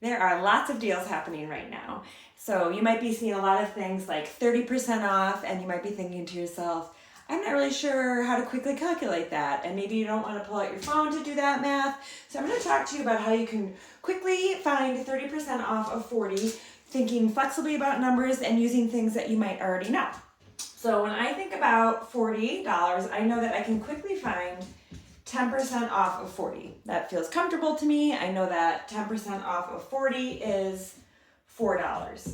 There are lots of deals happening right now. So you might be seeing a lot of things like 30% off, and you might be thinking to yourself, I'm not really sure how to quickly calculate that. And maybe you don't want to pull out your phone to do that math. So I'm going to talk to you about how you can quickly find 30% off of 40, thinking flexibly about numbers and using things that you might already know. So when I think about $40, I know that I can quickly find 10% off of 40. That feels comfortable to me. I know that 10% off of 40 is $4.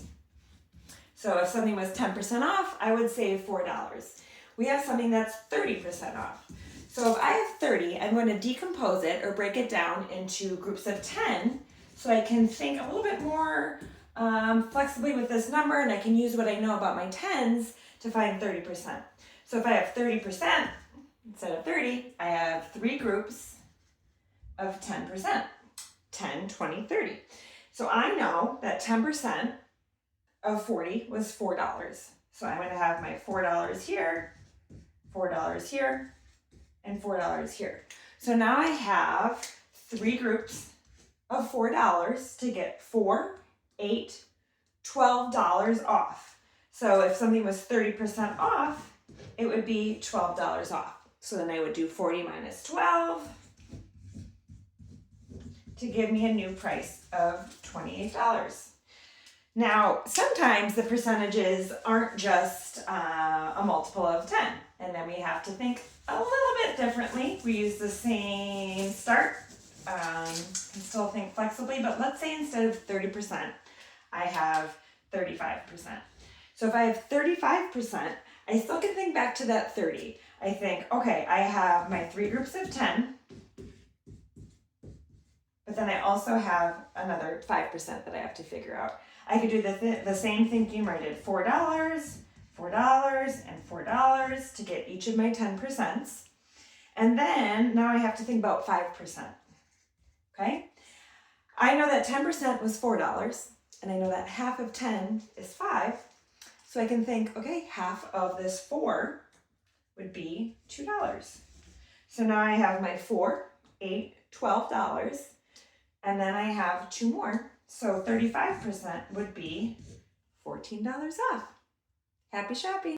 So if something was 10% off, I would save $4. We have something that's 30% off. So if I have 30, I'm going to decompose it or break it down into groups of 10 so I can think a little bit more flexibly with this number, and I can use what I know about my tens to find 30%. So if I have 30%, instead of 30, I have 3 groups of 10%, 10, 20, 30. So I know that 10% of 40 was $4. So I'm going to have my $4 here, $4 here, and $4 here. So now I have 3 groups of $4 to get $4, $8, $12 off. So if something was 30% off, it would be $12 off. So then I would do 40 minus 12 to give me a new price of $28. Now, sometimes the percentages aren't just a multiple of 10, and then we have to think a little bit differently. We use the same start, can still think flexibly, but let's say instead of 30%, I have 35%. So if I have 35%, I still can think back to that 30. I think, okay, I have my 3 groups of 10, but then I also have another 5% that I have to figure out. I could do the same thinking where I did $4, $4, and $4 to get each of my 10%. And then now I have to think about 5%. Okay? I know that 10% was $4, and I know that half of 10 is 5. So I can think, okay, half of this 4 would be $2. So now I have my 4, 8, $12, and then I have 2 more. So 35% would be $14 off. Happy shopping.